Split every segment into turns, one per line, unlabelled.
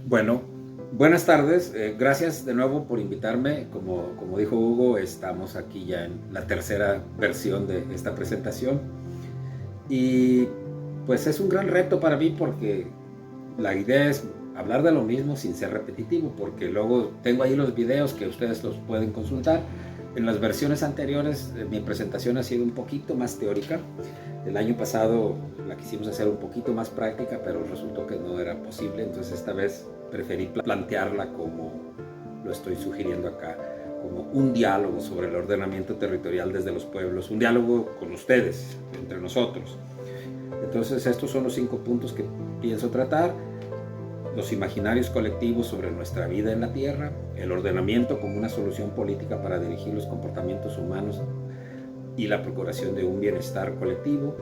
Bueno, buenas tardes. Gracias de nuevo por invitarme. Como dijo Hugo, estamos aquí ya en la tercera versión de esta presentación. Y pues es un gran reto para mí porque la idea es hablar de lo mismo sin ser repetitivo, porque luego tengo ahí los videos que ustedes los pueden consultar. En las versiones anteriores mi presentación ha sido un poquito más teórica. El año pasado la quisimos hacer un poquito más práctica, pero resultó que no era posible, entonces esta vez preferí plantearla como lo estoy sugiriendo acá, como un diálogo sobre el ordenamiento territorial desde los pueblos, un diálogo con ustedes, entre nosotros. Entonces estos son los 5 puntos que pienso tratar: los imaginarios colectivos sobre nuestra vida en la Tierra, el ordenamiento como una solución política para dirigir los comportamientos humanos y la procuración de un bienestar colectivo,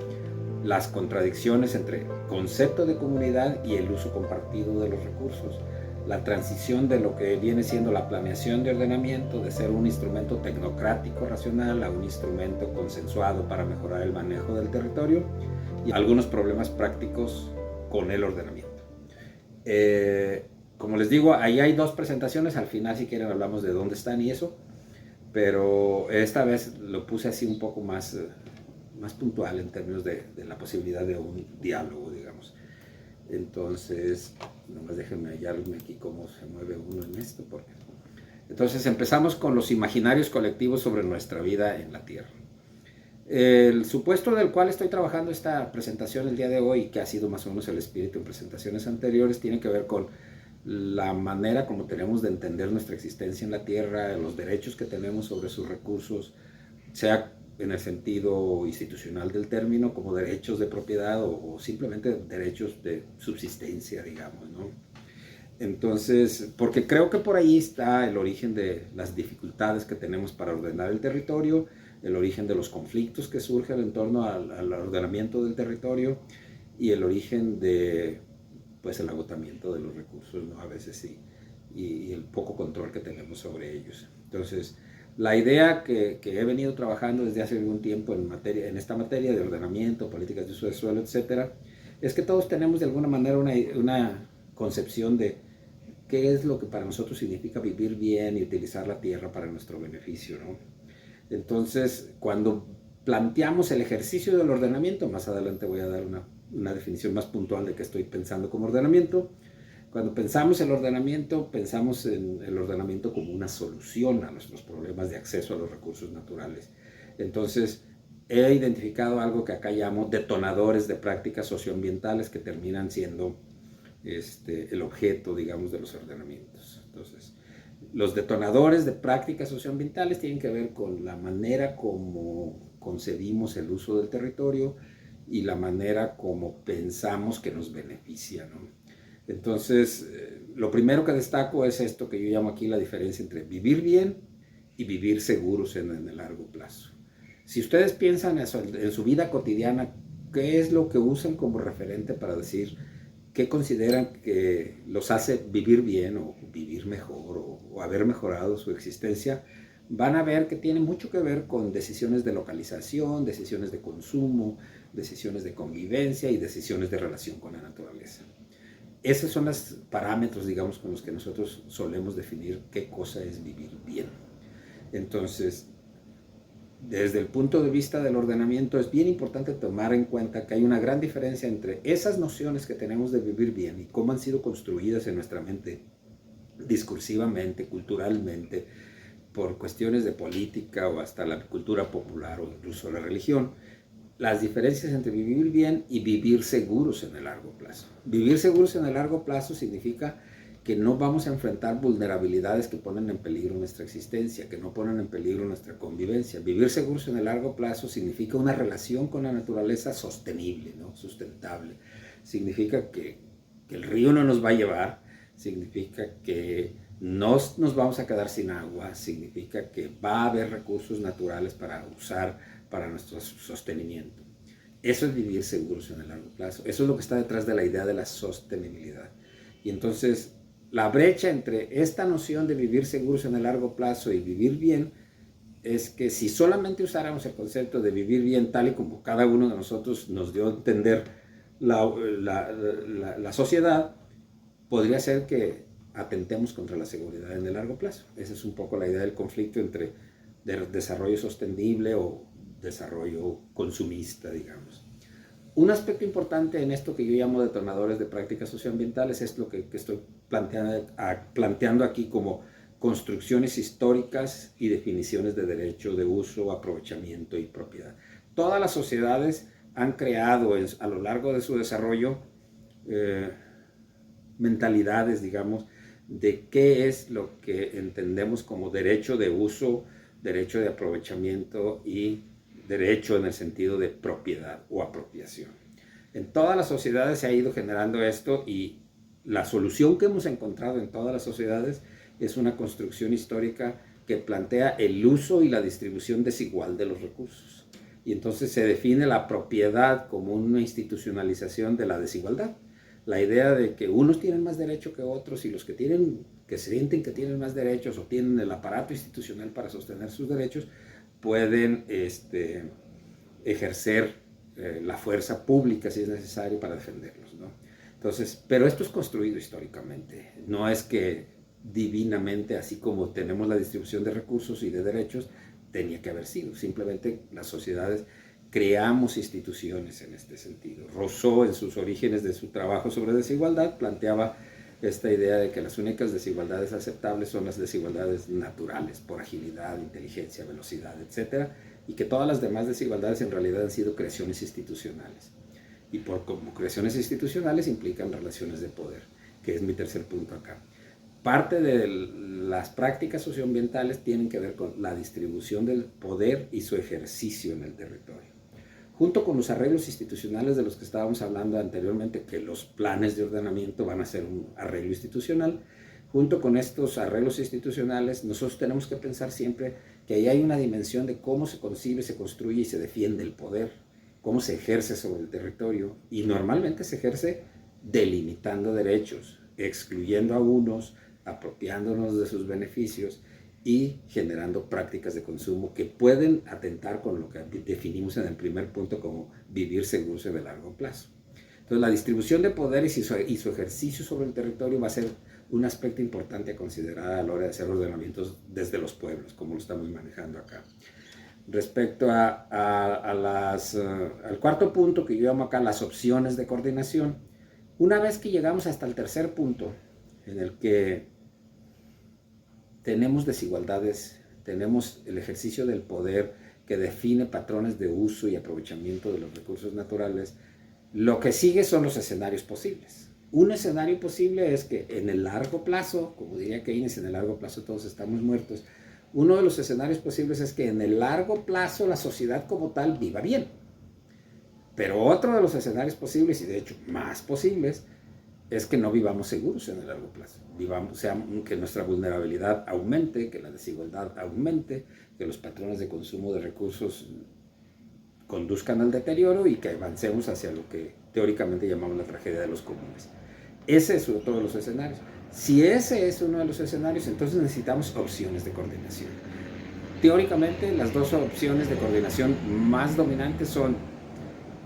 las contradicciones entre concepto de comunidad y el uso compartido de los recursos, la transición de lo que viene siendo la planeación de ordenamiento, de ser un instrumento tecnocrático racional a un instrumento consensuado para mejorar el manejo del territorio, y algunos problemas prácticos con el ordenamiento. Como les digo, ahí hay 2 presentaciones, al final si quieren hablamos de dónde están y eso, pero esta vez lo puse así un poco más puntual en términos de la posibilidad de un diálogo, digamos. Entonces, nomás déjenme hallarme aquí cómo se mueve uno en esto. Entonces empezamos con los imaginarios colectivos sobre nuestra vida en la Tierra. El supuesto del cual estoy trabajando esta presentación el día de hoy, que ha sido más o menos el espíritu en presentaciones anteriores, tiene que ver con la manera como tenemos de entender nuestra existencia en la Tierra, los derechos que tenemos sobre sus recursos, sea en el sentido institucional del término, como derechos de propiedad o simplemente derechos de subsistencia, digamos, ¿no? Entonces, porque creo que por ahí está el origen de las dificultades que tenemos para ordenar el territorio, el origen de los conflictos que surgen en torno al ordenamiento del territorio y el origen de, pues, el agotamiento de los recursos, ¿no? A veces sí, y el poco control que tenemos sobre ellos. Entonces, la idea que he venido trabajando desde hace algún tiempo en esta materia de ordenamiento, políticas de uso de suelo, etcétera, es que todos tenemos de alguna manera una concepción de qué es lo que para nosotros significa vivir bien y utilizar la tierra para nuestro beneficio, ¿no? Entonces, cuando planteamos el ejercicio del ordenamiento, más adelante voy a dar una definición más puntual de qué estoy pensando como ordenamiento. Cuando pensamos el ordenamiento, pensamos en el ordenamiento como una solución a nuestros problemas de acceso a los recursos naturales. Entonces, he identificado algo que acá llamo detonadores de prácticas socioambientales que terminan siendo el objeto, digamos, de los ordenamientos. Entonces, los detonadores de prácticas socioambientales tienen que ver con la manera como concebimos el uso del territorio y la manera como pensamos que nos beneficia, ¿no? Entonces, lo primero que destaco es esto que yo llamo aquí la diferencia entre vivir bien y vivir seguros en el largo plazo. Si ustedes piensan eso, en su vida cotidiana, ¿qué es lo que usan como referente para decir qué consideran que los hace vivir bien o vivir mejor o haber mejorado su existencia? Van a ver que tiene mucho que ver con decisiones de localización, decisiones de consumo, decisiones de convivencia y decisiones de relación con la naturaleza. Esos son los parámetros, digamos, con los que nosotros solemos definir qué cosa es vivir bien. Entonces, desde el punto de vista del ordenamiento, es bien importante tomar en cuenta que hay una gran diferencia entre esas nociones que tenemos de vivir bien y cómo han sido construidas en nuestra mente discursivamente, culturalmente, por cuestiones de política o hasta la cultura popular o incluso la religión, las diferencias entre vivir bien y vivir seguros en el largo plazo. Vivir seguros en el largo plazo significa que no vamos a enfrentar vulnerabilidades que ponen en peligro nuestra existencia, que no ponen en peligro nuestra convivencia. Vivir seguros en el largo plazo significa una relación con la naturaleza sostenible, ¿no? Sustentable. Significa que el río no nos va a llevar, significa que no nos vamos a quedar sin agua, significa que va a haber recursos naturales para usar para nuestro sostenimiento. Eso es vivir seguros en el largo plazo. Eso es lo que está detrás de la idea de la sostenibilidad. Y entonces, la brecha entre esta noción de vivir seguros en el largo plazo y vivir bien es que si solamente usáramos el concepto de vivir bien tal y como cada uno de nosotros nos dio a entender la sociedad, podría ser que atentemos contra la seguridad en el largo plazo. Esa es un poco la idea del conflicto entre desarrollo sostenible o desarrollo consumista, digamos. Un aspecto importante en esto que yo llamo detonadores de prácticas socioambientales es lo que estoy planteando aquí como construcciones históricas y definiciones de derecho de uso, aprovechamiento y propiedad. Todas las sociedades han creado a lo largo de su desarrollo mentalidades, digamos, de qué es lo que entendemos como derecho de uso, derecho de aprovechamiento y derecho en el sentido de propiedad o apropiación. En todas las sociedades se ha ido generando esto y la solución que hemos encontrado en todas las sociedades es una construcción histórica que plantea el uso y la distribución desigual de los recursos. Y entonces se define la propiedad como una institucionalización de la desigualdad. La idea de que unos tienen más derecho que otros y los que sienten que tienen más derechos o tienen el aparato institucional para sostener sus derechos, pueden ejercer la fuerza pública si es necesario para defenderlos, ¿no? Entonces, pero esto es construido históricamente, no es que divinamente, así como tenemos la distribución de recursos y de derechos, tenía que haber sido. Simplemente las sociedades creamos instituciones en este sentido. Rousseau, en sus orígenes de su trabajo sobre desigualdad, planteaba esta idea de que las únicas desigualdades aceptables son las desigualdades naturales, por agilidad, inteligencia, velocidad, etc. Y que todas las demás desigualdades en realidad han sido creaciones institucionales. Y como creaciones institucionales implican relaciones de poder, que es mi tercer punto acá. Parte de las prácticas socioambientales tienen que ver con la distribución del poder y su ejercicio en el territorio. Junto con los arreglos institucionales de los que estábamos hablando anteriormente, que los planes de ordenamiento van a ser un arreglo institucional, junto con estos arreglos institucionales, nosotros tenemos que pensar siempre que ahí hay una dimensión de cómo se concibe, se construye y se defiende el poder, cómo se ejerce sobre el territorio, y normalmente se ejerce delimitando derechos, excluyendo a unos, apropiándonos de sus beneficios y generando prácticas de consumo que pueden atentar con lo que definimos en el primer punto como vivir seguros en el largo plazo. Entonces, la distribución de poderes y su ejercicio sobre el territorio va a ser un aspecto importante a considerar a la hora de hacer ordenamientos desde los pueblos, como lo estamos manejando acá. Respecto al cuarto punto que yo llamo acá las opciones de coordinación, una vez que llegamos hasta el tercer punto, en el que tenemos desigualdades, tenemos el ejercicio del poder que define patrones de uso y aprovechamiento de los recursos naturales, lo que sigue son los escenarios posibles. Un escenario posible es que en el largo plazo, como diría Keynes, en el largo plazo todos estamos muertos. Uno de los escenarios posibles es que en el largo plazo la sociedad como tal viva bien. Pero otro de los escenarios posibles, y de hecho más posibles, es que no vivamos seguros en el largo plazo. Que nuestra vulnerabilidad aumente, que la desigualdad aumente, que los patrones de consumo de recursos conduzcan al deterioro y que avancemos hacia lo que teóricamente llamamos la tragedia de los comunes. Ese es otro de los escenarios. Si ese es uno de los escenarios, entonces necesitamos opciones de coordinación. Teóricamente, las dos opciones de coordinación más dominantes son,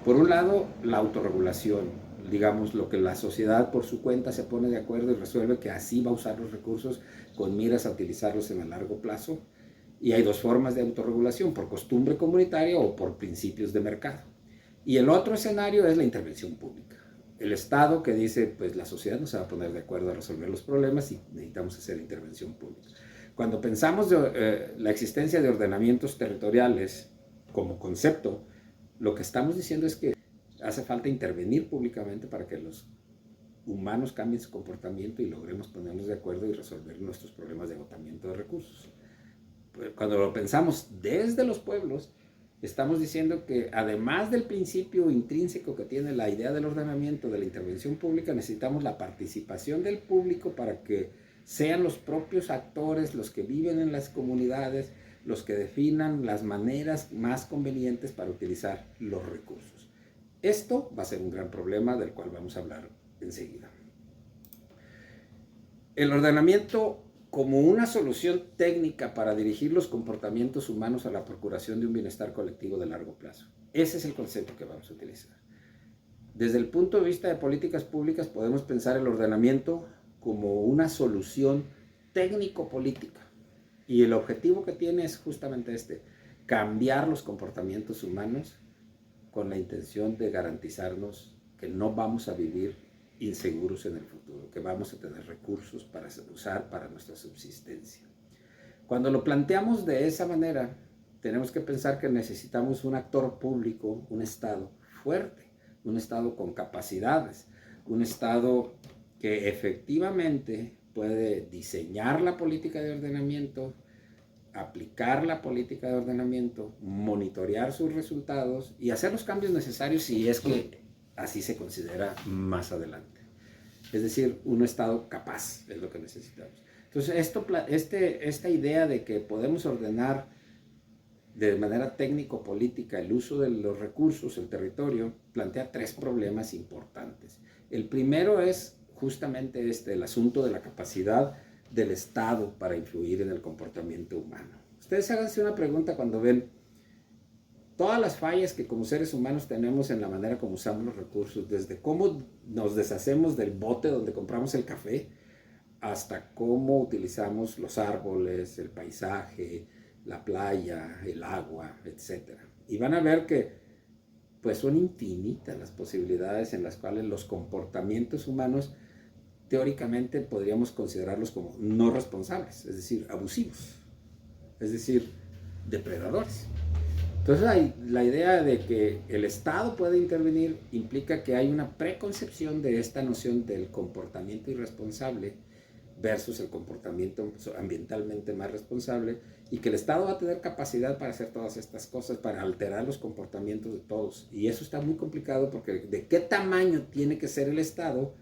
por un lado, la autorregulación, digamos, lo que la sociedad por su cuenta se pone de acuerdo y resuelve que así va a usar los recursos con miras a utilizarlos en el largo plazo. Y hay dos formas de autorregulación, por costumbre comunitaria o por principios de mercado. Y el otro escenario es la intervención pública. El Estado que dice, pues la sociedad no se va a poner de acuerdo a resolver los problemas y necesitamos hacer intervención pública. Cuando pensamos la existencia de ordenamientos territoriales como concepto, lo que estamos diciendo es que hace falta intervenir públicamente para que los humanos cambien su comportamiento y logremos ponernos de acuerdo y resolver nuestros problemas de agotamiento de recursos. Cuando lo pensamos desde los pueblos, estamos diciendo que además del principio intrínseco que tiene la idea del ordenamiento, de la intervención pública, necesitamos la participación del público para que sean los propios actores los que viven en las comunidades, los que definan las maneras más convenientes para utilizar los recursos. Esto va a ser un gran problema del cual vamos a hablar enseguida. El ordenamiento como una solución técnica para dirigir los comportamientos humanos a la procuración de un bienestar colectivo de largo plazo. Ese es el concepto que vamos a utilizar. Desde el punto de vista de políticas públicas podemos pensar el ordenamiento como una solución técnico-política. Y el objetivo que tiene es justamente este, cambiar los comportamientos humanos con la intención de garantizarnos que no vamos a vivir inseguros en el futuro, que vamos a tener recursos para usar para nuestra subsistencia. Cuando lo planteamos de esa manera, tenemos que pensar que necesitamos un actor público, un Estado fuerte, un Estado con capacidades, un Estado que efectivamente puede diseñar la política de ordenamiento, aplicar la política de ordenamiento, monitorear sus resultados y hacer los cambios necesarios si es que así se considera más adelante. Es decir, un Estado capaz es lo que necesitamos. Entonces, esta idea de que podemos ordenar de manera técnico-política el uso de los recursos, el territorio, plantea tres problemas importantes. El primero es justamente el asunto de la capacidad del Estado para influir en el comportamiento humano. Ustedes háganse una pregunta cuando ven todas las fallas que como seres humanos tenemos en la manera como usamos los recursos, desde cómo nos deshacemos del bote donde compramos el café, hasta cómo utilizamos los árboles, el paisaje, la playa, el agua, etc. Y van a ver que pues son infinitas las posibilidades en las cuales los comportamientos humanos teóricamente podríamos considerarlos como no responsables, es decir, abusivos, es decir, depredadores. Entonces la idea de que el Estado puede intervenir implica que hay una preconcepción de esta noción del comportamiento irresponsable versus el comportamiento ambientalmente más responsable, y que el Estado va a tener capacidad para hacer todas estas cosas, para alterar los comportamientos de todos. Y eso está muy complicado porque de qué tamaño tiene que ser el Estado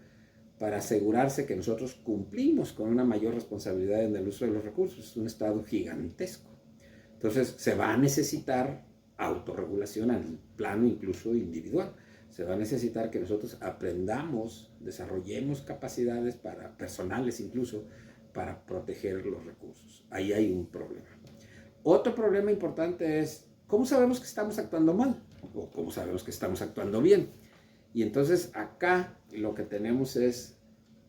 para asegurarse que nosotros cumplimos con una mayor responsabilidad en el uso de los recursos. Es un Estado gigantesco. Entonces se va a necesitar autorregulación al plano incluso individual. Se va a necesitar que nosotros aprendamos, desarrollemos capacidades personales incluso, para proteger los recursos. Ahí hay un problema. Otro problema importante es, ¿cómo sabemos que estamos actuando mal? ¿O cómo sabemos que estamos actuando bien? Y entonces acá lo que tenemos es,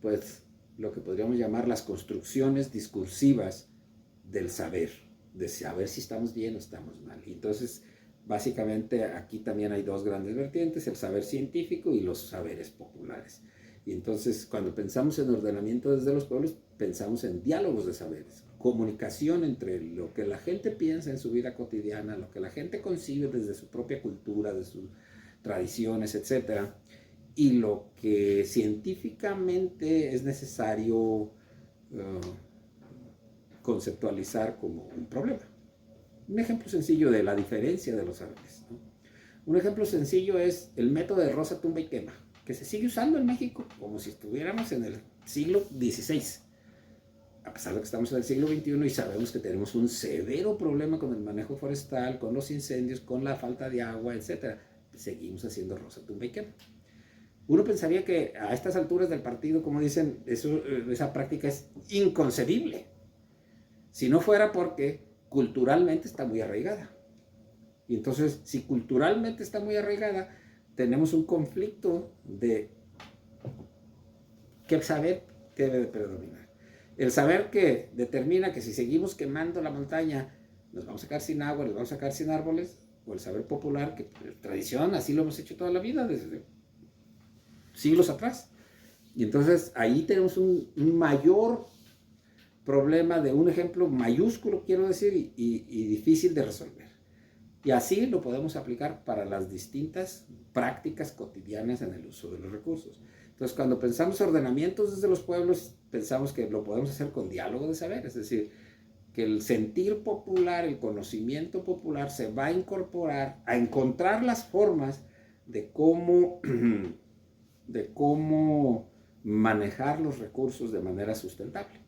pues, lo que podríamos llamar las construcciones discursivas del saber, de saber si estamos bien o estamos mal. Y entonces, básicamente aquí también hay dos grandes vertientes, el saber científico y los saberes populares. Y entonces cuando pensamos en ordenamiento desde los pueblos, pensamos en diálogos de saberes, comunicación entre lo que la gente piensa en su vida cotidiana, lo que la gente concibe desde su propia cultura, de sus tradiciones, etc. Y lo que científicamente es necesario conceptualizar como un problema. Un ejemplo sencillo de la diferencia de los saberes, ¿no? Un ejemplo sencillo es el método de roza, tumba y quema, que se sigue usando en México como si estuviéramos en el siglo XVI, a pesar de que estamos en el siglo XXI y sabemos que tenemos un severo problema con el manejo forestal, con los incendios, con la falta de agua, etc. Seguimos haciendo roza, tumba y quema. Uno pensaría que a estas alturas del partido, como dicen, esa práctica es inconcebible, si no fuera porque culturalmente está muy arraigada. Y entonces, si culturalmente está muy arraigada, tenemos un conflicto de qué saber que debe de predominar. El saber que determina que si seguimos quemando la montaña, nos vamos a quedar sin agua, nos vamos a quedar sin árboles, o el saber popular, que por tradición así lo hemos hecho toda la vida, desde siglos atrás. Y entonces ahí tenemos un mayor problema de un ejemplo mayúsculo, quiero decir, y difícil de resolver. Y así lo podemos aplicar para las distintas prácticas cotidianas en el uso de los recursos. Entonces, cuando pensamos ordenamientos desde los pueblos, pensamos que lo podemos hacer con diálogo de saber, es decir, que el sentir popular, el conocimiento popular se va a incorporar, a encontrar las formas de cómo manejar los recursos de manera sustentable.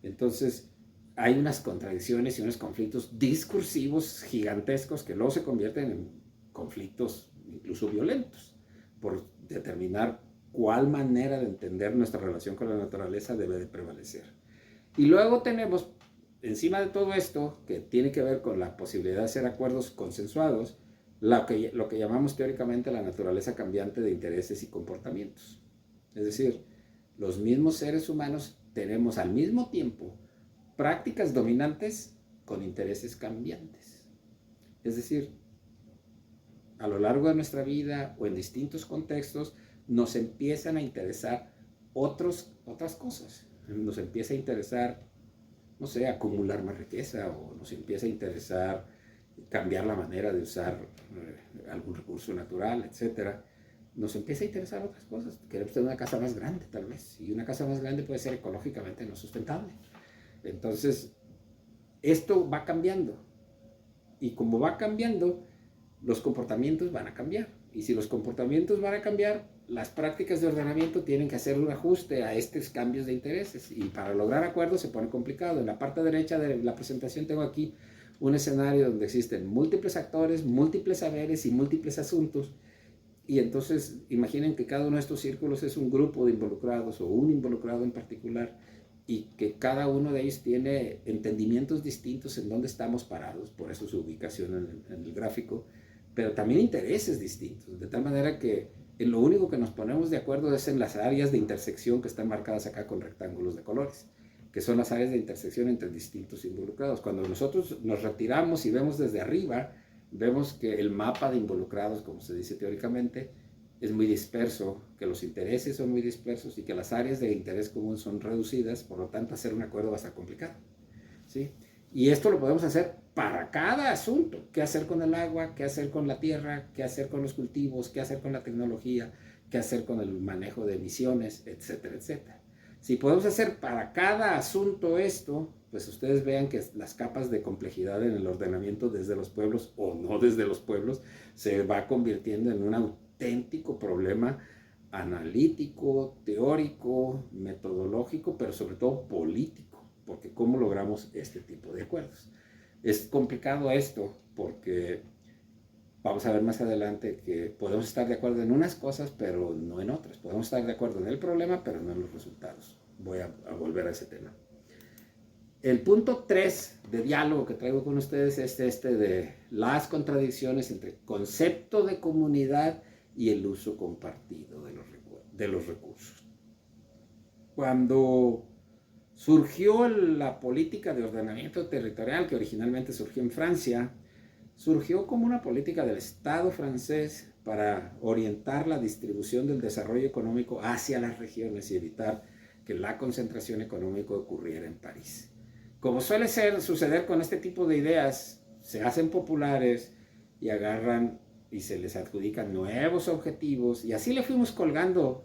Entonces, hay unas contradicciones y unos conflictos discursivos gigantescos que luego se convierten en conflictos incluso violentos, por determinar cuál manera de entender nuestra relación con la naturaleza debe de prevalecer. Y luego tenemos, encima de todo esto, que tiene que ver con la posibilidad de hacer acuerdos consensuados, lo que llamamos teóricamente la naturaleza cambiante de intereses y comportamientos. Es decir, los mismos seres humanos tenemos al mismo tiempo prácticas dominantes con intereses cambiantes. Es decir, a lo largo de nuestra vida o en distintos contextos nos empiezan a interesar otras cosas. Nos empieza a interesar, no sé, acumular más riqueza, o nos empieza a interesar cambiar la manera de usar algún recurso natural, etcétera. Nos empieza a interesar otras cosas. Queremos tener una casa más grande, tal vez, y una casa más grande puede ser ecológicamente no sustentable. Entonces, esto va cambiando, y como va cambiando, los comportamientos van a cambiar. Y si los comportamientos van a cambiar, las prácticas de ordenamiento tienen que hacer un ajuste a estos cambios de intereses. Y para lograr acuerdos se pone complicado. En la parte derecha de la presentación tengo aquí un escenario donde existen múltiples actores, múltiples saberes y múltiples asuntos. Y entonces imaginen que cada uno de estos círculos es un grupo de involucrados o un involucrado en particular, y que cada uno de ellos tiene entendimientos distintos en dónde estamos parados, por eso su ubicación en el gráfico, pero también intereses distintos, de tal manera que en lo único que nos ponemos de acuerdo es en las áreas de intersección que están marcadas acá con rectángulos de colores, que son las áreas de intersección entre distintos involucrados. Cuando nosotros nos retiramos y vemos desde arriba, vemos que el mapa de involucrados, como se dice teóricamente, es muy disperso, que los intereses son muy dispersos y que las áreas de interés común son reducidas, por lo tanto hacer un acuerdo va a estar complicado, ¿sí? Y esto lo podemos hacer para cada asunto. ¿Qué hacer con el agua? ¿Qué hacer con la tierra? ¿Qué hacer con los cultivos? ¿Qué hacer con la tecnología? ¿Qué hacer con el manejo de emisiones? Etcétera, etcétera. Si podemos hacer para cada asunto esto, pues ustedes vean que las capas de complejidad en el ordenamiento desde los pueblos o no desde los pueblos se va convirtiendo en un auténtico problema analítico, teórico, metodológico, pero sobre todo político, porque ¿cómo logramos este tipo de acuerdos? Es complicado esto porque vamos a ver más adelante que podemos estar de acuerdo en unas cosas, pero no en otras. Podemos estar de acuerdo en el problema, pero no en los resultados. Voy a volver a ese tema. El punto 3 de diálogo que traigo con ustedes es este de las contradicciones entre concepto de comunidad y el uso compartido de los recursos. Cuando surgió la política de ordenamiento territorial, que originalmente surgió en Francia, surgió como una política del Estado francés para orientar la distribución del desarrollo económico hacia las regiones y evitar que la concentración económica ocurriera en París. Como suele suceder con este tipo de ideas, se hacen populares y agarran y se les adjudican nuevos objetivos, y así le fuimos colgando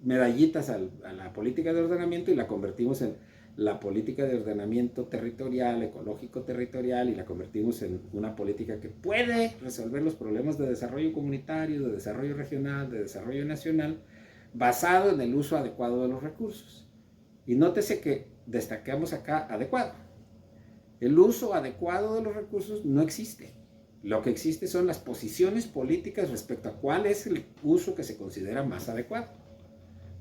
medallitas a la política de ordenamiento y la convertimos en la política de ordenamiento territorial, ecológico territorial, y la convertimos en una política que puede resolver los problemas de desarrollo comunitario, de desarrollo regional, de desarrollo nacional, basado en el uso adecuado de los recursos. Y nótese que destacamos acá adecuado. El uso adecuado de los recursos no existe. Lo que existe son las posiciones políticas respecto a cuál es el uso que se considera más adecuado.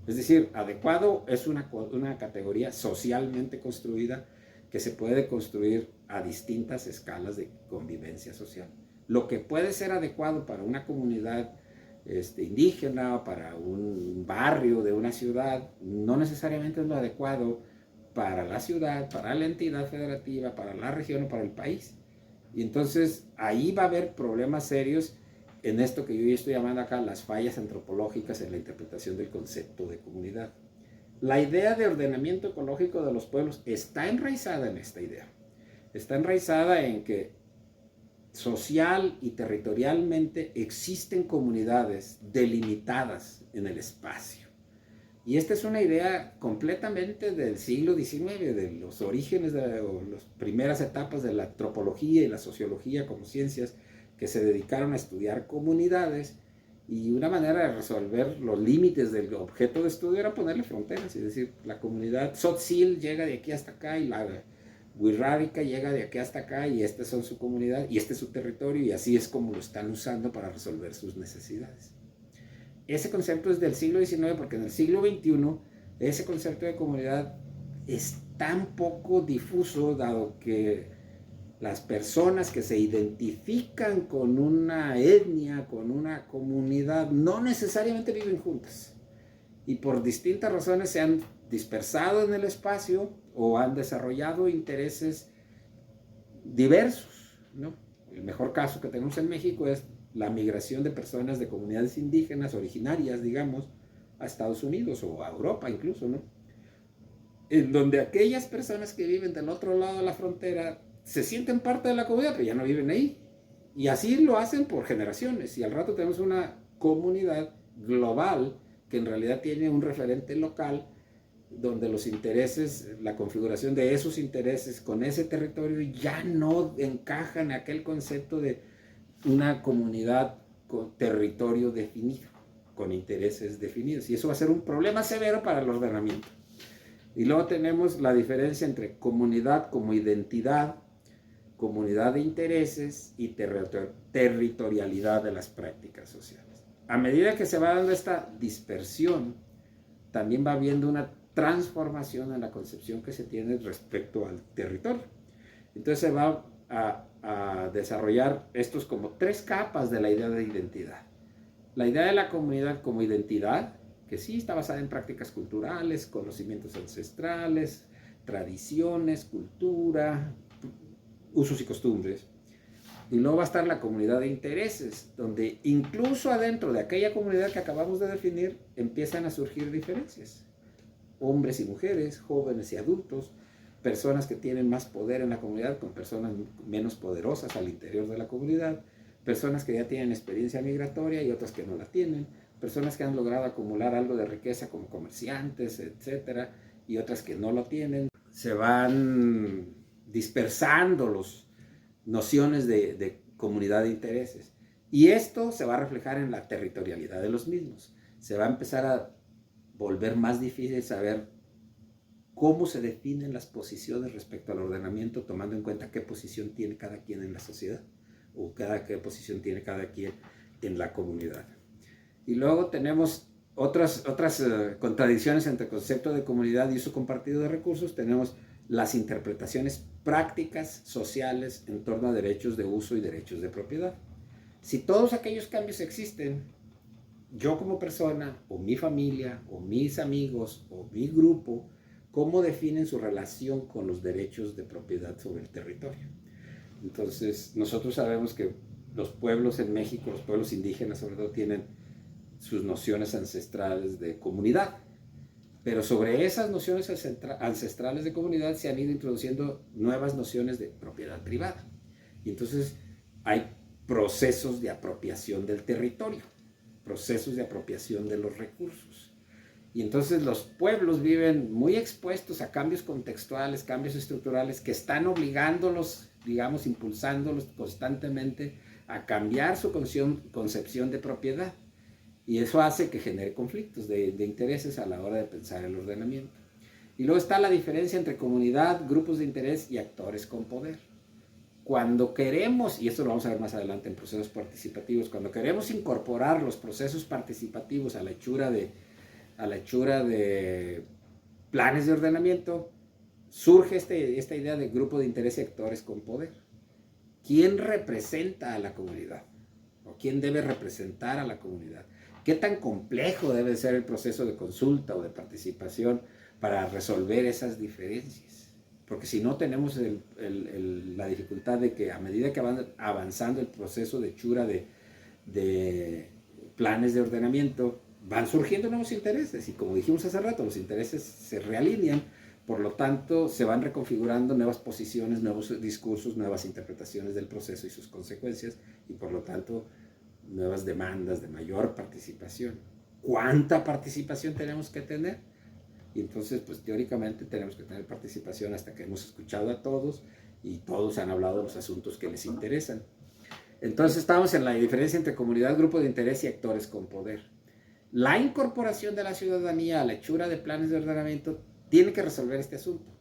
Es decir, adecuado es una categoría socialmente construida que se puede construir a distintas escalas de convivencia social. Lo que puede ser adecuado para una comunidad indígena, para un barrio de una ciudad, no necesariamente es lo adecuado para la ciudad, para la entidad federativa, para la región o para el país. Y entonces ahí va a haber problemas serios en esto que yo estoy llamando acá las fallas antropológicas en la interpretación del concepto de comunidad. La idea de ordenamiento ecológico de los pueblos está enraizada en esta idea. Está enraizada en que social y territorialmente existen comunidades delimitadas en el espacio. Y esta es una idea completamente del siglo XIX, de los orígenes o las primeras etapas de la antropología y la sociología como ciencias que se dedicaron a estudiar comunidades, y una manera de resolver los límites del objeto de estudio era ponerle fronteras, es decir, la comunidad Tzotzil llega de aquí hasta acá y la Wixárika llega de aquí hasta acá y esta son su comunidad y este es su territorio, y así es como lo están usando para resolver sus necesidades. Ese concepto es del siglo XIX, porque en el siglo XXI ese concepto de comunidad es tan poco difuso, dado que Las personas que se identifican con una etnia, con una comunidad, no necesariamente viven juntas y por distintas razones se han dispersado en el espacio o han desarrollado intereses diversos, ¿no? El mejor caso que tenemos en México es la migración de personas de comunidades indígenas originarias, digamos, a Estados Unidos o a Europa incluso, ¿no? En donde aquellas personas que viven del otro lado de la frontera se sienten parte de la comunidad, pero ya no viven ahí. Y así lo hacen por generaciones. Y al rato tenemos una comunidad global que en realidad tiene un referente local donde los intereses, la configuración de esos intereses con ese territorio ya no encajan en aquel concepto de una comunidad con territorio definido, con intereses definidos. Y eso va a ser un problema severo para el ordenamiento. Y luego tenemos la diferencia entre comunidad como identidad, comunidad de intereses y territorialidad de las prácticas sociales. A medida que se va dando esta dispersión, también va habiendo una transformación en la concepción que se tiene respecto al territorio. Entonces se va a desarrollar estos como tres capas de la idea de identidad. La idea de la comunidad como identidad, que sí está basada en prácticas culturales, conocimientos ancestrales, tradiciones, cultura, usos y costumbres. Y luego va a estar la comunidad de intereses, donde incluso adentro de aquella comunidad que acabamos de definir empiezan a surgir diferencias. Hombres y mujeres, jóvenes y adultos, personas que tienen más poder en la comunidad con personas menos poderosas al interior de la comunidad, personas que ya tienen experiencia migratoria y otras que no la tienen, personas que han logrado acumular algo de riqueza como comerciantes, etcétera, y otras que no lo tienen. Se van dispersando las nociones de comunidad de intereses. Y esto se va a reflejar en la territorialidad de los mismos. Se va a empezar a volver más difícil saber cómo se definen las posiciones respecto al ordenamiento, tomando en cuenta qué posición tiene cada quien en la sociedad o qué posición tiene cada quien en la comunidad. Y luego tenemos otras contradicciones entre el concepto de comunidad y uso compartido de recursos. Tenemos las interpretaciones prácticas sociales en torno a derechos de uso y derechos de propiedad. Si todos aquellos cambios existen, yo como persona, o mi familia, o mis amigos, o mi grupo, ¿cómo definen su relación con los derechos de propiedad sobre el territorio? Entonces, nosotros sabemos que los pueblos en México, los pueblos indígenas sobre todo, tienen sus nociones ancestrales de comunidad. Pero sobre esas nociones ancestrales de comunidad se han ido introduciendo nuevas nociones de propiedad privada. Y entonces hay procesos de apropiación del territorio, procesos de apropiación de los recursos. Y entonces los pueblos viven muy expuestos a cambios contextuales, cambios estructurales que están obligándolos, digamos, impulsándolos constantemente a cambiar su concepción de propiedad. Y eso hace que genere conflictos de intereses a la hora de pensar el ordenamiento. Y luego está la diferencia entre comunidad, grupos de interés y actores con poder. Cuando queremos, y esto lo vamos a ver más adelante en procesos participativos, cuando queremos incorporar los procesos participativos a la hechura de planes de ordenamiento, surge esta idea de grupo de interés y actores con poder. ¿Quién representa a la comunidad? ¿O quién debe representar a la comunidad? ¿Qué tan complejo debe ser el proceso de consulta o de participación para resolver esas diferencias? Porque si no tenemos la dificultad de que a medida que va avanzando el proceso de hechura de planes de ordenamiento, van surgiendo nuevos intereses. Y como dijimos hace rato, los intereses se realinean, por lo tanto se van reconfigurando nuevas posiciones, nuevos discursos, nuevas interpretaciones del proceso y sus consecuencias, y por lo tanto nuevas demandas de mayor participación. ¿Cuánta participación tenemos que tener? Y entonces, pues teóricamente tenemos que tener participación hasta que hemos escuchado a todos y todos han hablado de los asuntos que les interesan. Entonces estamos en la diferencia entre comunidad, grupo de interés y actores con poder. La incorporación de la ciudadanía a la hechura de planes de ordenamiento tiene que resolver este asunto.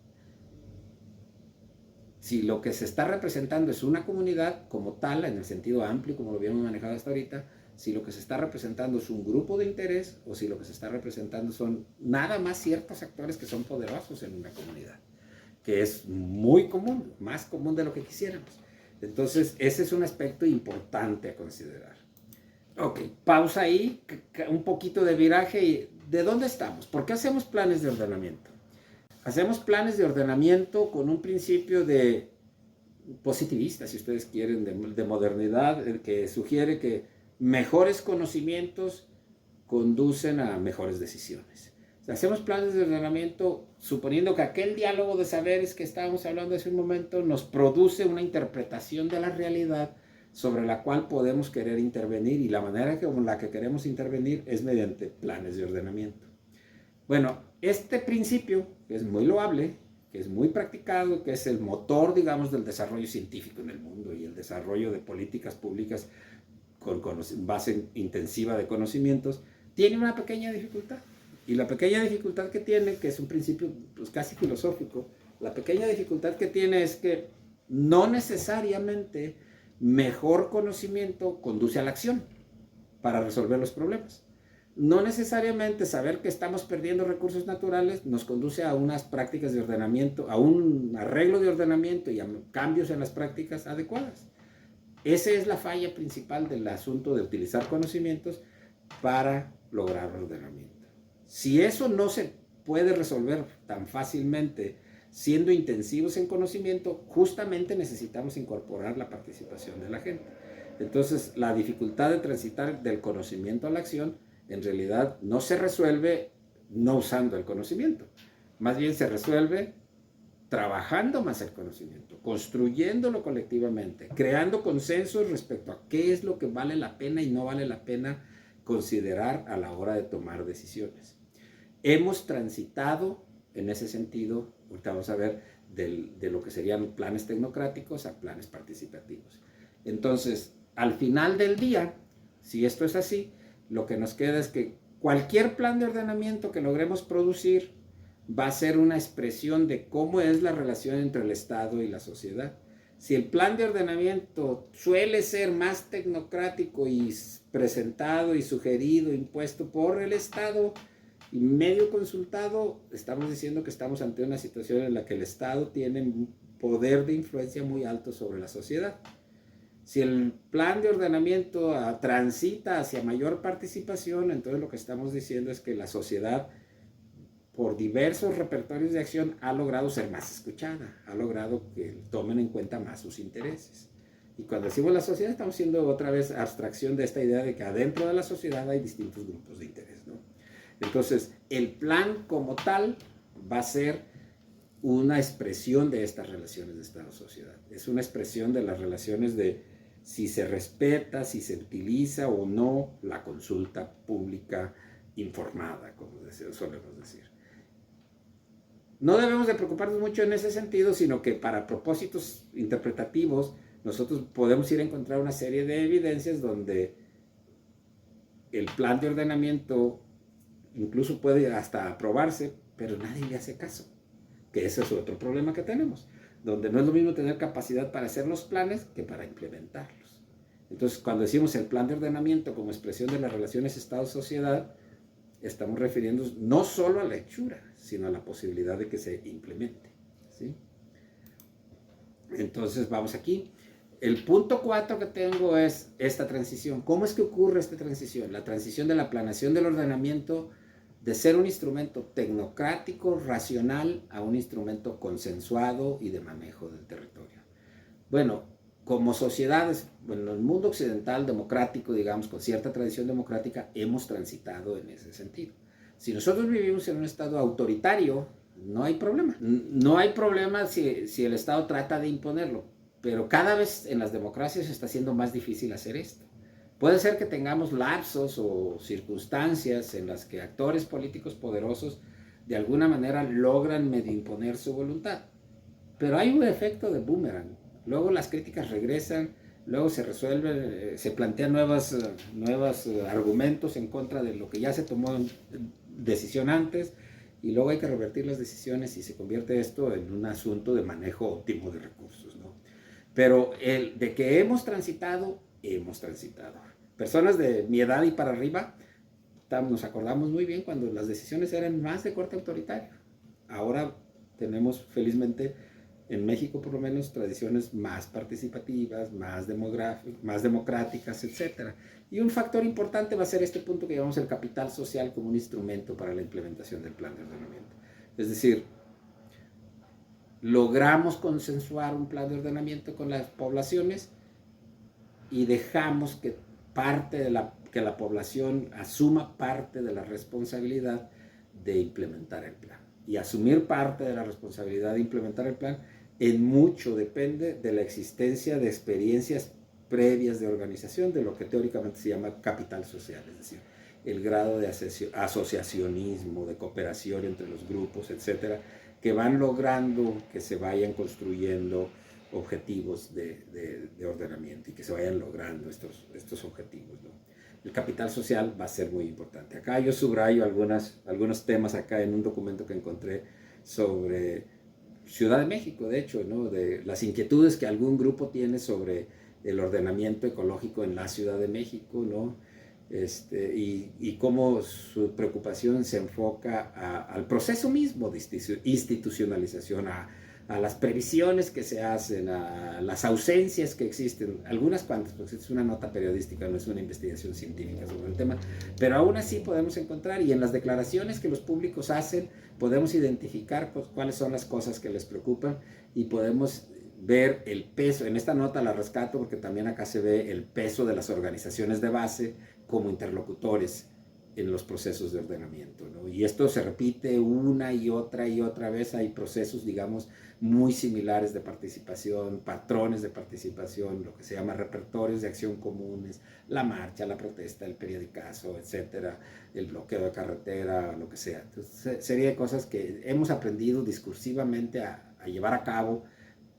Si lo que se está representando es una comunidad como tal, en el sentido amplio, como lo habíamos manejado hasta ahorita, si lo que se está representando es un grupo de interés o si lo que se está representando son nada más ciertos actores que son poderosos en una comunidad. que es muy común, más común de lo que quisiéramos. Entonces, ese es un aspecto importante a considerar. Ok, pausa ahí, un poquito de viraje. ¿De dónde estamos? ¿Por qué hacemos planes de ordenamiento? Hacemos planes de ordenamiento con un principio de positivista, si ustedes quieren, de modernidad, que sugiere que mejores conocimientos conducen a mejores decisiones. O sea, hacemos planes de ordenamiento suponiendo que aquel diálogo de saberes que estábamos hablando hace un momento nos produce una interpretación de la realidad sobre la cual podemos querer intervenir, y la manera con la que queremos intervenir es mediante planes de ordenamiento. Bueno, este principio, que es muy loable, que es muy practicado, que es el motor, digamos, del desarrollo científico en el mundo y el desarrollo de políticas públicas con base intensiva de conocimientos, tiene una pequeña dificultad. Y la pequeña dificultad que tiene, que es un principio pues, casi filosófico, la pequeña dificultad que tiene es que no necesariamente mejor conocimiento conduce a la acción para resolver los problemas. No necesariamente saber que estamos perdiendo recursos naturales nos conduce a unas prácticas de ordenamiento, a un arreglo de ordenamiento y a cambios en las prácticas adecuadas. Esa es la falla principal del asunto de utilizar conocimientos para lograr ordenamiento. Si eso no se puede resolver tan fácilmente siendo intensivos en conocimiento, justamente necesitamos incorporar la participación de la gente. Entonces, la dificultad de transitar del conocimiento a la acción en realidad no se resuelve no usando el conocimiento, más bien se resuelve trabajando más el conocimiento, construyéndolo colectivamente, creando consensos respecto a qué es lo que vale la pena y no vale la pena considerar a la hora de tomar decisiones. Hemos transitado en ese sentido, ahorita vamos a ver, de lo que serían planes tecnocráticos a planes participativos. Entonces, al final del día, si esto es así, lo que nos queda es que cualquier plan de ordenamiento que logremos producir va a ser una expresión de cómo es la relación entre el Estado y la sociedad. Si el plan de ordenamiento suele ser más tecnocrático y presentado y sugerido, impuesto por el Estado y medio consultado, estamos diciendo que estamos ante una situación en la que el Estado tiene un poder de influencia muy alto sobre la sociedad. Si el plan de ordenamiento transita hacia mayor participación, entonces lo que estamos diciendo es que la sociedad, por diversos repertorios de acción, ha logrado ser más escuchada, ha logrado que tomen en cuenta más sus intereses. Y cuando decimos la sociedad, estamos haciendo otra vez abstracción de esta idea de que adentro de la sociedad hay distintos grupos de interés, ¿no? Entonces, el plan como tal va a ser una expresión de estas relaciones de Estado-sociedad. Es una expresión de las relaciones de si se respeta, si se utiliza o no la consulta pública informada, como solemos decir. No debemos de preocuparnos mucho en ese sentido, sino que para propósitos interpretativos nosotros podemos ir a encontrar una serie de evidencias donde el plan de ordenamiento incluso puede hasta aprobarse, pero nadie le hace caso, que ese es otro problema que tenemos, donde no es lo mismo tener capacidad para hacer los planes que para implementarlos. Entonces, cuando decimos el plan de ordenamiento como expresión de las relaciones Estado-sociedad, estamos refiriéndonos no solo a la hechura, sino a la posibilidad de que se implemente, ¿sí? Entonces, vamos aquí. El punto 4 que tengo es esta transición. ¿Cómo es que ocurre esta transición? La transición de la planeación del ordenamiento de ser un instrumento tecnocrático, racional, a un instrumento consensuado y de manejo del territorio. Bueno, como sociedades, bueno, en el mundo occidental democrático, digamos, con cierta tradición democrática, hemos transitado en ese sentido. Si nosotros vivimos en un estado autoritario, no hay problema. No hay problema si el Estado trata de imponerlo, pero cada vez en las democracias está siendo más difícil hacer esto. Puede ser que tengamos lapsos o circunstancias en las que actores políticos poderosos de alguna manera logran medio imponer su voluntad, pero hay un efecto de boomerang. Luego las críticas regresan, luego se resuelven, se plantean nuevos argumentos en contra de lo que ya se tomó en decisión antes, y luego hay que revertir las decisiones y se convierte esto en un asunto de manejo óptimo de recursos, ¿no? Pero de que hemos transitado, hemos transitado. Personas de mi edad y para arriba, nos acordamos muy bien cuando las decisiones eran más de corte autoritario. Ahora tenemos felizmente en México por lo menos tradiciones más participativas, más democráticas, etc. Y un factor importante va a ser este punto que llamamos el capital social como un instrumento para la implementación del plan de ordenamiento. Es decir, logramos consensuar un plan de ordenamiento con las poblaciones y dejamos que la población asuma parte de la responsabilidad de implementar el plan. Y asumir parte de la responsabilidad de implementar el plan en mucho depende de la existencia de experiencias previas de organización, de lo que teóricamente se llama capital social, es decir, el grado de asociacionismo, de cooperación entre los grupos, etcétera, que van logrando que se vayan construyendo objetivos de ordenamiento y que se vayan logrando estos objetivos, ¿no? El capital social va a ser muy importante. Acá yo subrayo algunos temas acá en un documento que encontré sobre Ciudad de México, de hecho, ¿no? De las inquietudes que algún grupo tiene sobre el ordenamiento ecológico en la Ciudad de México, ¿no? Y cómo su preocupación se enfoca al proceso mismo de institucionalización, a las previsiones que se hacen, a las ausencias que existen, algunas cuantas, porque es una nota periodística, no es una investigación científica sobre el tema, pero aún así podemos encontrar, y en las declaraciones que los públicos hacen, podemos identificar cuáles son las cosas que les preocupan y podemos ver el peso. En esta nota la rescato porque también acá se ve el peso de las organizaciones de base como interlocutores en los procesos de ordenamiento, ¿no? Y esto se repite una y otra vez. Hay procesos, digamos, muy similares de participación, patrones de participación, lo que se llama repertorios de acción comunes, la marcha, la protesta, el periodicazo, etcétera, el bloqueo de carretera, lo que sea. Entonces, serie de cosas que hemos aprendido discursivamente a llevar a cabo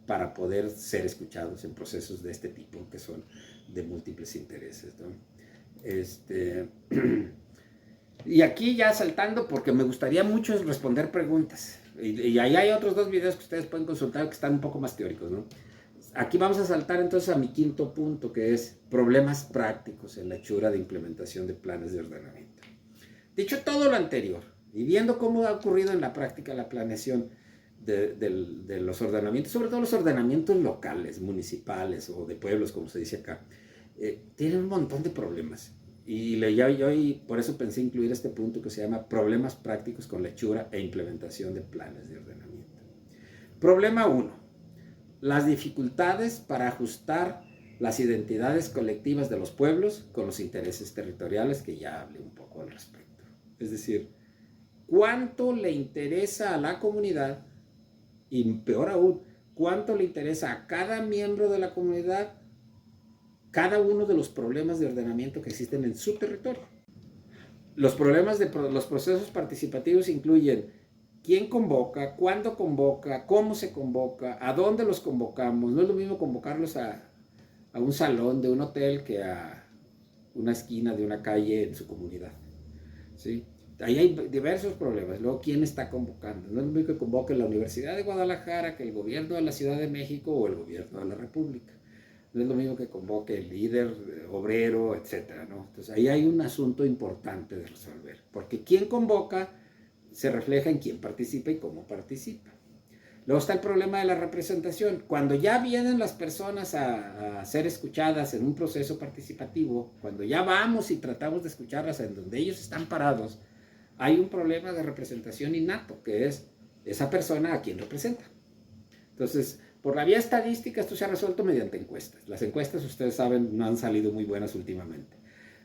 para poder ser escuchados en procesos de este tipo que son de múltiples intereses, ¿no? Y aquí ya saltando, porque me gustaría mucho responder preguntas. Y ahí hay otros dos videos que ustedes pueden consultar que están un poco más teóricos, ¿no? Aquí vamos a saltar entonces a mi quinto punto, que es problemas prácticos en la hechura de implementación de planes de ordenamiento. Dicho todo lo anterior, y viendo cómo ha ocurrido en la práctica la planeación de los ordenamientos, sobre todo los ordenamientos locales, municipales o de pueblos, como se dice acá, tienen un montón de problemas. Y por eso pensé incluir este punto que se llama problemas prácticos con la hechura e implementación de planes de ordenamiento. Problema 1. Las dificultades para ajustar las identidades colectivas de los pueblos con los intereses territoriales, que ya hablé un poco al respecto. Es decir, ¿cuánto le interesa a la comunidad? Y peor aún, ¿cuánto le interesa a cada miembro de la comunidad cada uno de los problemas de ordenamiento que existen en su territorio? Los problemas de los procesos participativos incluyen quién convoca, cuándo convoca, cómo se convoca, a dónde los convocamos. No es lo mismo convocarlos a un salón de un hotel que a una esquina de una calle en su comunidad, ¿sí? Ahí hay diversos problemas. Luego, ¿quién está convocando? No es lo mismo que convoque la Universidad de Guadalajara que el gobierno de la Ciudad de México o el gobierno de la República. No es lo mismo que convoque el líder obrero, etcétera, ¿no? Entonces, ahí hay un asunto importante de resolver, porque quién convoca se refleja en quién participa y cómo participa. Luego está el problema de la representación. Cuando ya vienen las personas a ser escuchadas en un proceso participativo, cuando ya vamos y tratamos de escucharlas en donde ellos están parados, hay un problema de representación innato, que es esa persona a quien representa. Entonces, por la vía estadística, esto se ha resuelto mediante encuestas. Las encuestas, ustedes saben, no han salido muy buenas últimamente.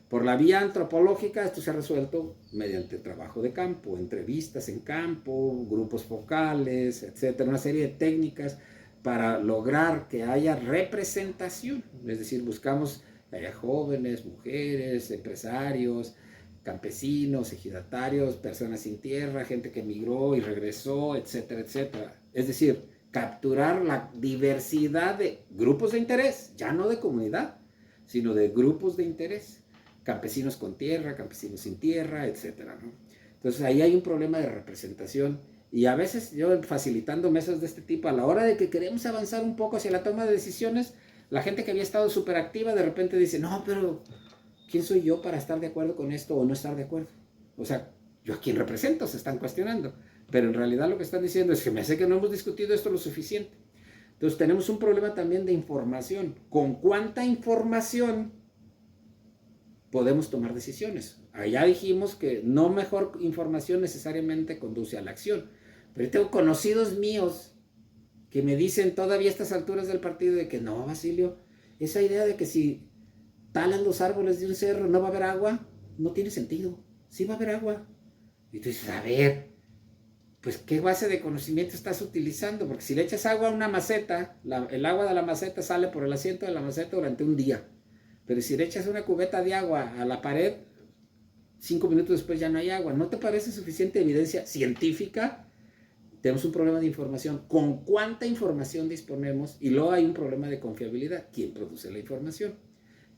Por la vía antropológica, esto se ha resuelto mediante trabajo de campo, entrevistas en campo, grupos focales, etcétera, una serie de técnicas para lograr que haya representación. Es decir, buscamos que haya jóvenes, mujeres, empresarios, campesinos, ejidatarios, personas sin tierra, gente que emigró y regresó, etcétera, etcétera. Es decir, capturar la diversidad de grupos de interés, ya no de comunidad, sino de grupos de interés. Campesinos con tierra, campesinos sin tierra, etcétera, ¿no? Entonces ahí hay un problema de representación y a veces yo facilitando mesas de este tipo, a la hora de que queremos avanzar un poco hacia la toma de decisiones, la gente que había estado súper activa de repente dice, no, pero ¿quién soy yo para estar de acuerdo con esto o no estar de acuerdo? O sea, ¿yo a quién represento? Se están cuestionando. Pero en realidad lo que están diciendo es que me hace que no hemos discutido esto lo suficiente. Entonces tenemos un problema también de información. ¿Con cuánta información podemos tomar decisiones? Allá dijimos que no mejor información necesariamente conduce a la acción. Pero yo tengo conocidos míos que me dicen todavía a estas alturas del partido de que no, Basilio, esa idea de que si talan los árboles de un cerro no va a haber agua, no tiene sentido. Sí va a haber agua. Y tú dices, a ver, pues qué base de conocimiento estás utilizando, porque si le echas agua a una maceta, el agua de la maceta sale por el asiento de la maceta durante un día. Pero si le echas una cubeta de agua a la pared, 5 minutos después ya no hay agua. ¿No te parece suficiente evidencia científica? Tenemos un problema de información. ¿Con cuánta información disponemos? Y luego hay un problema de confiabilidad. ¿Quién produce la información?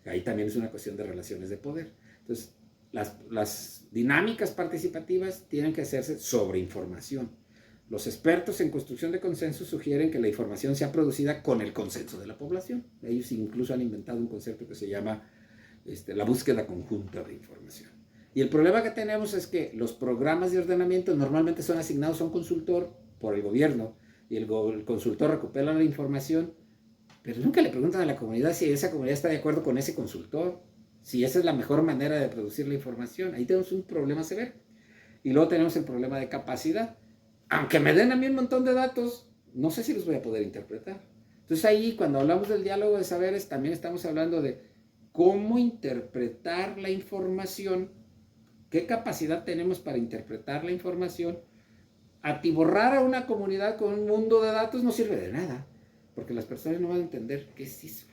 Ahí también es una cuestión de relaciones de poder. Entonces, las dinámicas participativas tienen que hacerse sobre información. Los expertos en construcción de consenso sugieren que la información sea producida con el consenso de la población. Ellos incluso han inventado un concepto que se llama la búsqueda conjunta de información. Y el problema que tenemos es que los programas de ordenamiento normalmente son asignados a un consultor por el gobierno y el consultor recopila la información, pero nunca le preguntan a la comunidad si esa comunidad está de acuerdo con ese consultor, si esa es la mejor manera de producir la información. Ahí tenemos un problema severo. Y luego tenemos el problema de capacidad. Aunque me den a mí un montón de datos, no sé si los voy a poder interpretar. Entonces ahí, cuando hablamos del diálogo de saberes, también estamos hablando de cómo interpretar la información, qué capacidad tenemos para interpretar la información. Atiborrar a una comunidad con un mundo de datos no sirve de nada, porque las personas no van a entender qué es eso.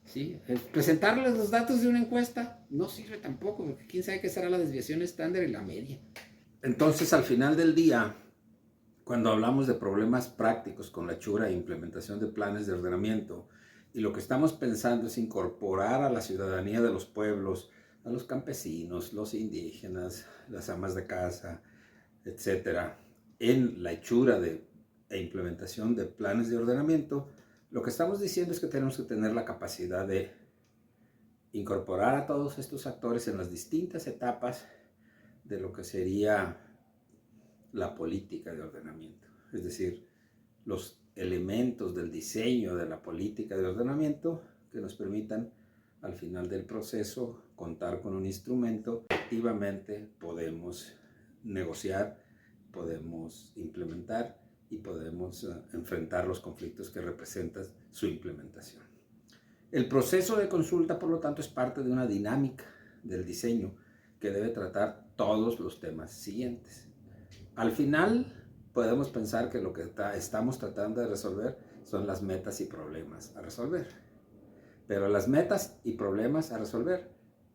¿Sí? Presentarles los datos de una encuesta no sirve tampoco, porque quién sabe qué será la desviación estándar y la media. Entonces, al final del día, cuando hablamos de problemas prácticos con la hechura e implementación de planes de ordenamiento, y lo que estamos pensando es incorporar a la ciudadanía de los pueblos, a los campesinos, los indígenas, las amas de casa, etcétera, en la hechura e implementación de planes de ordenamiento, lo que estamos diciendo es que tenemos que tener la capacidad de incorporar a todos estos actores en las distintas etapas de lo que sería la política de ordenamiento. Es decir, los elementos del diseño de la política de ordenamiento que nos permitan al final del proceso contar con un instrumento que activamente podemos negociar, podemos implementar y podemos enfrentar los conflictos que representan su implementación. El proceso de consulta, por lo tanto, es parte de una dinámica del diseño que debe tratar todos los temas siguientes. Al final, podemos pensar que lo que estamos tratando de resolver son las metas y problemas a resolver. Pero las metas y problemas a resolver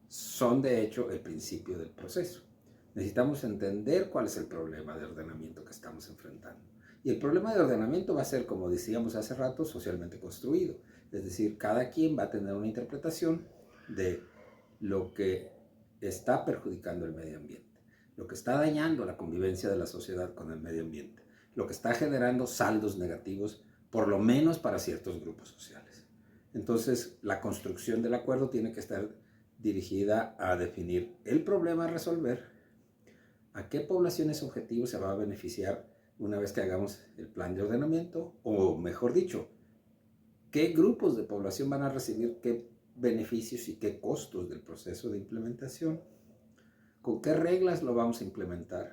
son, de hecho, el principio del proceso. Necesitamos entender cuál es el problema de ordenamiento que estamos enfrentando. Y el problema de ordenamiento va a ser, como decíamos hace rato, socialmente construido. Es decir, cada quien va a tener una interpretación de lo que está perjudicando el medio ambiente, lo que está dañando la convivencia de la sociedad con el medio ambiente, lo que está generando saldos negativos, por lo menos para ciertos grupos sociales. Entonces, la construcción del acuerdo tiene que estar dirigida a definir el problema a resolver, a qué poblaciones objetivos se va a beneficiar una vez que hagamos el plan de ordenamiento, o mejor dicho, qué grupos de población van a recibir qué beneficios y qué costos del proceso de implementación, con qué reglas lo vamos a implementar,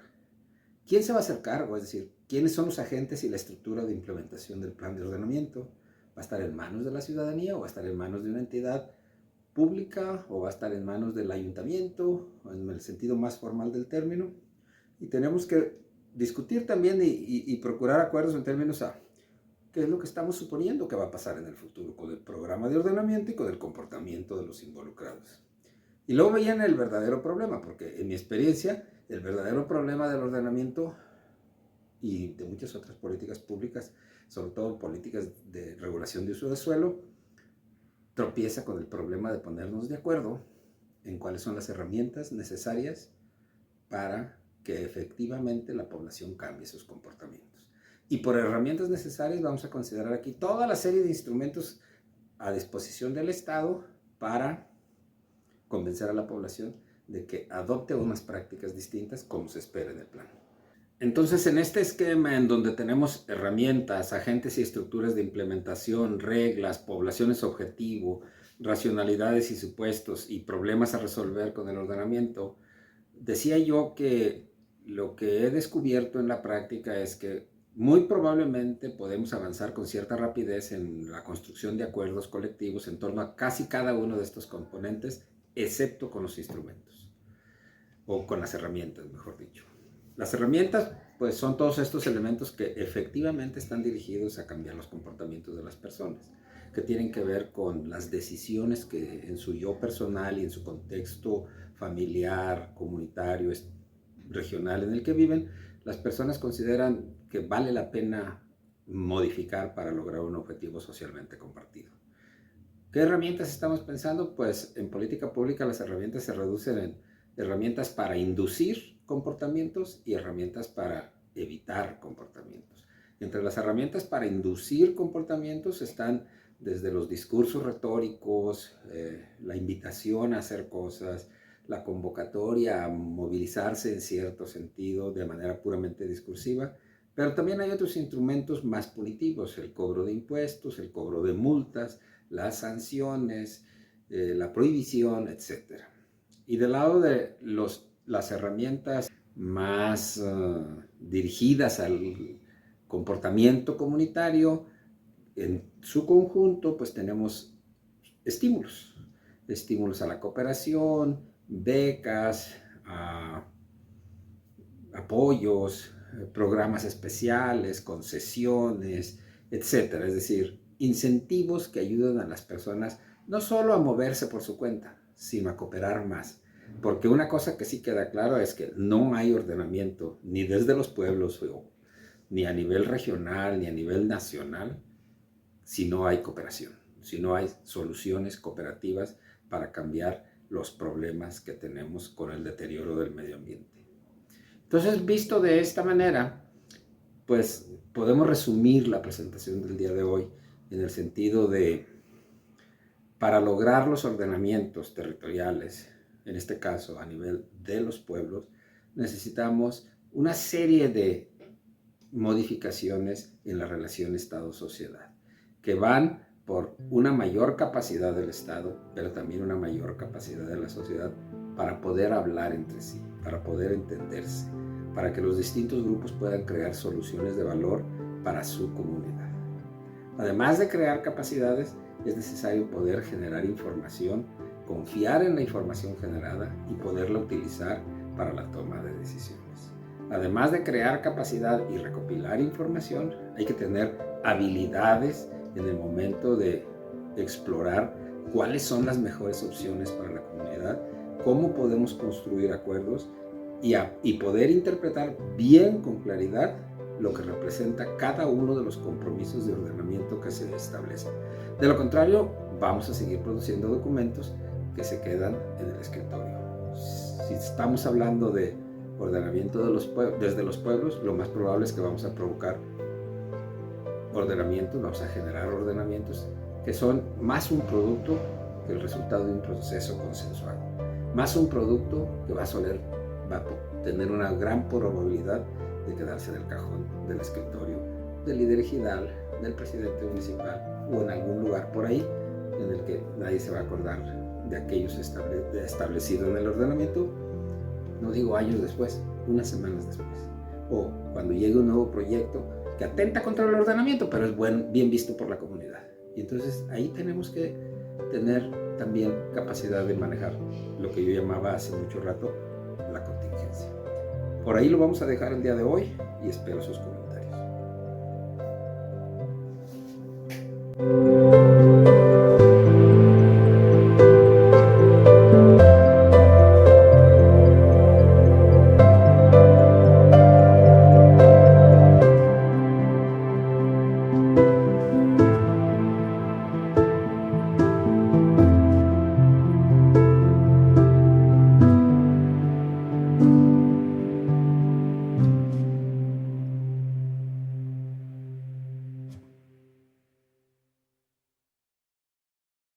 quién se va a hacer cargo, es decir, quiénes son los agentes y la estructura de implementación del plan de ordenamiento. ¿Va a estar en manos de la ciudadanía o va a estar en manos de una entidad pública o va a estar en manos del ayuntamiento, en el sentido más formal del término? Y tenemos que discutir también y procurar acuerdos en términos a qué es lo que estamos suponiendo que va a pasar en el futuro con el programa de ordenamiento y con el comportamiento de los involucrados. Y luego viene el verdadero problema, porque en mi experiencia, el verdadero problema del ordenamiento y de muchas otras políticas públicas, sobre todo políticas de regulación de uso de suelo, tropieza con el problema de ponernos de acuerdo en cuáles son las herramientas necesarias para que efectivamente la población cambie sus comportamientos. Y por herramientas necesarias vamos a considerar aquí toda la serie de instrumentos a disposición del Estado para convencer a la población de que adopte unas prácticas distintas como se espera en el plan. Entonces, en este esquema en donde tenemos herramientas, agentes y estructuras de implementación, reglas, poblaciones objetivo, racionalidades y supuestos y problemas a resolver con el ordenamiento, decía yo que lo que he descubierto en la práctica es que muy probablemente podemos avanzar con cierta rapidez en la construcción de acuerdos colectivos en torno a casi cada uno de estos componentes, excepto con los instrumentos, o con las herramientas, mejor dicho. Las herramientas, pues, son todos estos elementos que efectivamente están dirigidos a cambiar los comportamientos de las personas, que tienen que ver con las decisiones que en su yo personal y en su contexto familiar, comunitario, regional en el que viven, las personas consideran que vale la pena modificar para lograr un objetivo socialmente compartido. ¿Qué herramientas estamos pensando? Pues en política pública las herramientas se reducen en herramientas para inducir comportamientos y herramientas para evitar comportamientos. Entre las herramientas para inducir comportamientos están desde los discursos retóricos, la invitación a hacer cosas, la convocatoria a movilizarse en cierto sentido de manera puramente discursiva, pero también hay otros instrumentos más punitivos, el cobro de impuestos, el cobro de multas, las sanciones, la prohibición, etc. Y del lado de las herramientas más dirigidas al comportamiento comunitario, en su conjunto, pues tenemos estímulos a la cooperación, becas, apoyos, programas especiales, concesiones, etcétera. Es decir, incentivos que ayudan a las personas no solo a moverse por su cuenta, sino a cooperar más. Porque una cosa que sí queda claro es que no hay ordenamiento ni desde los pueblos, ni a nivel regional, ni a nivel nacional, si no hay cooperación, si no hay soluciones cooperativas para cambiar los problemas que tenemos con el deterioro del medio ambiente. Entonces, visto de esta manera, pues podemos resumir la presentación del día de hoy en el sentido de, para lograr los ordenamientos territoriales, en este caso a nivel de los pueblos, necesitamos una serie de modificaciones en la relación Estado-sociedad, que van por una mayor capacidad del Estado, pero también una mayor capacidad de la sociedad para poder hablar entre sí, para poder entenderse, para que los distintos grupos puedan crear soluciones de valor para su comunidad. Además de crear capacidades, es necesario poder generar información, confiar en la información generada y poderla utilizar para la toma de decisiones. Además de crear capacidad y recopilar información, hay que tener habilidades en el momento de explorar cuáles son las mejores opciones para la comunidad, cómo podemos construir acuerdos y poder interpretar bien con claridad lo que representa cada uno de los compromisos de ordenamiento que se establecen. De lo contrario, vamos a seguir produciendo documentos que se quedan en el escritorio. Si estamos hablando de ordenamiento desde los pueblos, lo más probable es que vamos a provocar ordenamientos, vamos a generar ordenamientos que son más un producto que el resultado de un proceso consensuado, más un producto que va a tener una gran probabilidad de quedarse en el cajón del escritorio del líder ejidal, del presidente municipal o en algún lugar por ahí en el que nadie se va a acordar de aquellos establecidos en el ordenamiento, no digo años después, unas semanas después, o cuando llegue un nuevo proyecto que atenta contra el ordenamiento, pero es bien visto por la comunidad. Y entonces ahí tenemos que tener también capacidad de manejar lo que yo llamaba hace mucho rato la contingencia. Por ahí lo vamos a dejar el día de hoy y espero sus comentarios.